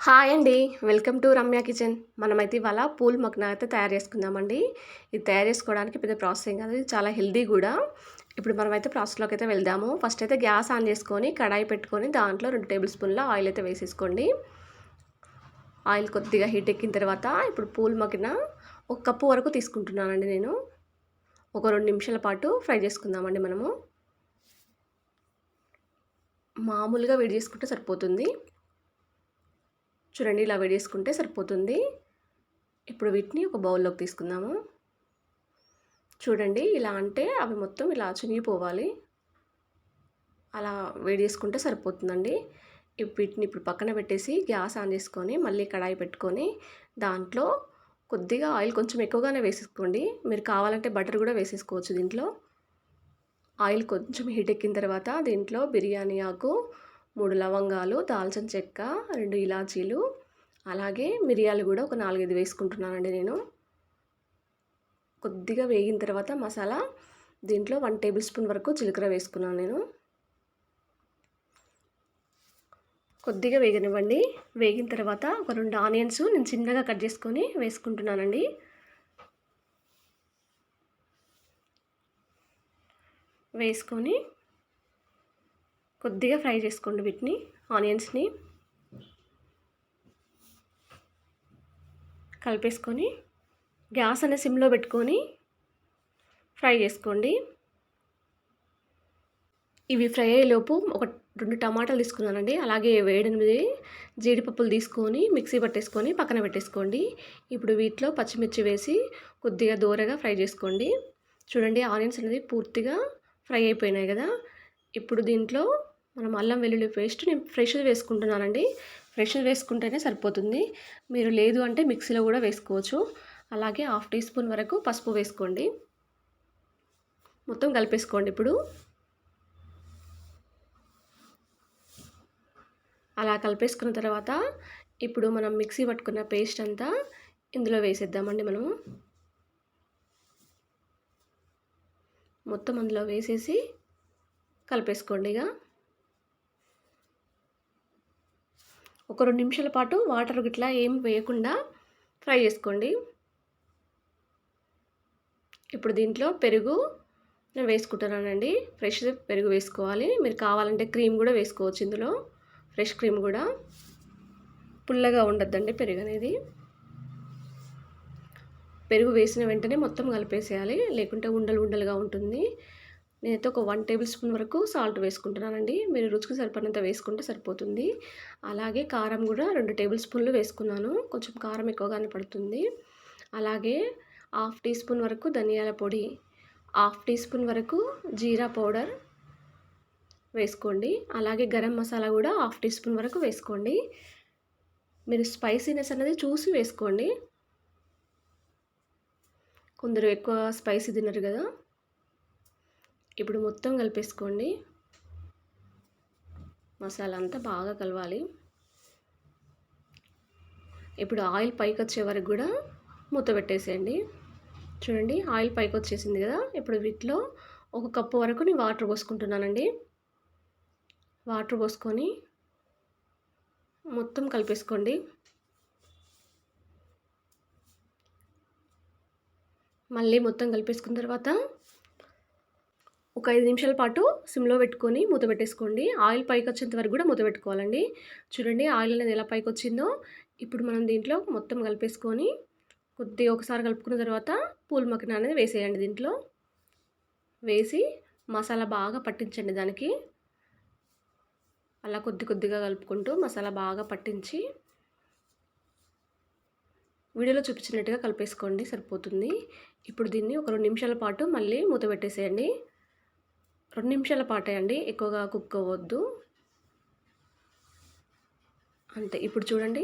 Hi అండి. Welcome to Ramya kitchen. మనమైతే ఇవాళ పూల్ మక్నా అయితే తయారు చేసుకుందామండి. ఇది తయారు చేసుకోవడానికి పెద్ద ప్రాసెస్ ఏం కాదు. ఇది చాలా హెల్తీ కూడా. ఇప్పుడు మనమైతే ప్రాసెస్లోకి అయితే వెళ్దాము. ఫస్ట్ అయితే గ్యాస్ ఆన్ చేసుకొని కడాయి పెట్టుకొని దాంట్లో 2 టేబుల్ స్పూన్ల ఆయిల్ అయితే వేసేసుకోండి. ఆయిల్ కొద్దిగా హీట్ ఎక్కిన తర్వాత ఇప్పుడు పూల్ మక్నా 1 కప్పు వరకు తీసుకుంటున్నానండి నేను. ఒక 2 నిమిషాల పాటు ఫ్రై చేసుకుందామండి మనము. మామూలుగా వేడి చేసుకుంటే సరిపోతుంది. చూడండి, ఇలా వేడేసుకుంటే సరిపోతుంది. ఇప్పుడు వీటిని ఒక బౌల్లోకి తీసుకుందాము. చూడండి, ఇలా అంటే అవి మొత్తం ఇలా చినిగిపోవాలి. అలా వేడేసుకుంటే సరిపోతుందండి. వీటిని ఇప్పుడు పక్కన పెట్టేసి గ్యాస్ ఆన్ చేసుకొని మళ్ళీ కడాయి పెట్టుకొని దాంట్లో కొద్దిగా ఆయిల్ కొంచెం ఎక్కువగానే వేసేసుకోండి. మీరు కావాలంటే బటర్ కూడా వేసేసుకోవచ్చు దీంట్లో. ఆయిల్ కొంచెం హీట్ ఎక్కిన తర్వాత దీంట్లో బిర్యానీ ఆకు, 3 లవంగాలు, దాల్చిన చెక్క, 2 ఇలాచీలు, అలాగే మిరియాలు కూడా ఒక 4, 5 వేసుకుంటున్నానండి నేను. కొద్దిగా వేగిన తర్వాత మసాలా దీంట్లో 1 టేబుల్ స్పూన్ వరకు జీలకర్ర వేసుకున్నాను నేను. కొద్దిగా వేగనివ్వండి. వేగిన తర్వాత ఒక 2 ఆనియన్స్ నేను చిన్నగా కట్ చేసుకొని వేసుకుంటున్నానండి. వేసుకొని కొద్దిగా ఫ్రై చేసుకోండి వీటిని, ఆనియన్స్ని కలిపేసుకొని గ్యాస్ అనే సిమ్లో పెట్టుకొని ఫ్రై చేసుకోండి. ఇవి ఫ్రై అయ్యేలోపు ఒక 2 టమాటాలు తీసుకున్నానండి. అలాగే 7-8 జీడిపప్పులు తీసుకొని మిక్సీ పట్టేసుకొని పక్కన పెట్టేసుకోండి. ఇప్పుడు వీటిలో పచ్చిమిర్చి వేసి కొద్దిగా దోరగా ఫ్రై చేసుకోండి. చూడండి, ఆనియన్స్ అనేది పూర్తిగా ఫ్రై అయిపోయినాయి కదా. ఇప్పుడు దీంట్లో మనం అల్లం వెల్లుల్లి పేస్ట్ నేను ఫ్రెష్ వేసుకుంటున్నానండి. ఫ్రెష్ వేసుకుంటేనే సరిపోతుంది. మీరు లేదు అంటే మిక్సీలో కూడా వేసుకోవచ్చు. అలాగే 1/2 టీ స్పూన్ వరకు పసుపు వేసుకోండి. మొత్తం కలిపేసుకోండి. ఇప్పుడు అలా కలిపేసుకున్న తర్వాత ఇప్పుడు మనం మిక్సీ పట్టుకున్న పేస్ట్ అంతా ఇందులో వేసేద్దామండి. మనము మొత్తం అందులో వేసేసి కలిపేసుకోండి. ఇక ఒక 2 నిమిషాల పాటు వాటర్ గిట్లా ఏం వేయకుండా ఫ్రై చేసుకోండి. ఇప్పుడు దీంట్లో పెరుగు నేను వేసుకుంటున్నానండి. ఫ్రెష్ పెరుగు వేసుకోవాలి. మీరు కావాలంటే క్రీమ్ కూడా వేసుకోవచ్చు. ఇందులో ఫ్రెష్ క్రీమ్ కూడా. పుల్లగా ఉండద్దండి పెరుగు అనేది. పెరుగు వేసిన వెంటనే మొత్తం కలిపేసేయాలి, లేకుంటే ఉండలు ఉండలుగా ఉంటుంది. నేనైతే ఒక 1 టేబుల్ స్పూన్ వరకు సాల్ట్ వేసుకుంటున్నానండి. మీరు రుచికి సరిపడినంత వేసుకుంటే సరిపోతుంది. అలాగే కారం కూడా 2 టేబుల్ స్పూన్లు వేసుకున్నాను. కొంచెం కారం ఎక్కువగానే పడుతుంది. అలాగే 1/2 టీ స్పూన్ వరకు ధనియాల పొడి, 1/2 టీ స్పూన్ వరకు జీరా పౌడర్ వేసుకోండి. అలాగే గరం మసాలా కూడా 1/2 టీ స్పూన్ వరకు వేసుకోండి. మీరు స్పైసీనెస్ అనేది చూసి వేసుకోండి. కొందరు ఎక్కువ స్పైసీ తినరు కదా. ఇప్పుడు మొత్తం కలిపేసుకోండి. మసాలా అంతా బాగా కలవాలి. ఇప్పుడు ఆయిల్ పైకి వచ్చే వరకు కూడా మూత పెట్టేసేయండి. చూడండి, ఆయిల్ పైకి వచ్చేసింది కదా. ఇప్పుడు వీటిలో 1 కప్పు వరకు నేను వాటర్ పోసుకుంటున్నానండి. వాటర్ పోసుకొని మొత్తం కలిపేసుకోండి. మళ్ళీ మొత్తం కలిపేసుకున్న తర్వాత ఒక 5 నిమిషాల పాటు సిమ్లో పెట్టుకొని మూత పెట్టేసుకోండి. ఆయిల్ పైకి వచ్చేంత వరకు కూడా మూత పెట్టుకోవాలండి. చూడండి, ఆయిల్ అనేది ఎలా పైకి వచ్చిందో. ఇప్పుడు మనం దీంట్లో మొత్తం కలిపేసుకొని కొద్దిగా ఒకసారి కలుపుకున్న తర్వాత పూల్ మక్నా అనేది వేసేయండి. దీంట్లో వేసి మసాలా బాగా పట్టించండి దానికి. అలా కొద్దిగా కలుపుకుంటూ మసాలా బాగా పట్టించి వీడియోలో చూపించినట్టుగా కలిపేసుకోండి, సరిపోతుంది. ఇప్పుడు దీన్ని ఒక 2 నిమిషాల పాటు మళ్ళీ మూత పెట్టేసేయండి. 2 నిమిషాల పాటే అండి, ఎక్కువగా కుక్ అవ్వద్దు. అంతే. ఇప్పుడు చూడండి,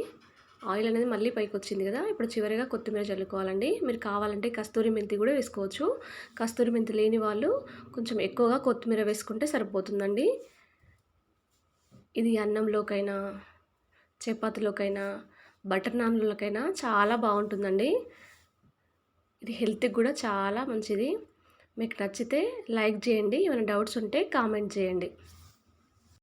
ఆయిల్ అనేది మళ్ళీ పైకి వచ్చింది కదా. ఇప్పుడు చివరిగా కొత్తిమీర చల్లుకోవాలండి. మీరు కావాలంటే కస్తూరి మెంతి కూడా వేసుకోవచ్చు. కస్తూరి మెంతి లేని వాళ్ళు కొంచెం ఎక్కువగా కొత్తిమీర వేసుకుంటే సరిపోతుందండి. ఇది అన్నంలోకైనా, చపాతీలోకైనా, బటర్ నాన్లకైనా చాలా బాగుంటుందండి. ఇది హెల్త్కి కూడా చాలా మంచిది. మీకు నచ్చితే లైక్ చేయండి. ఏమైనా డౌట్స్ ఉంటే కామెంట్ చేయండి.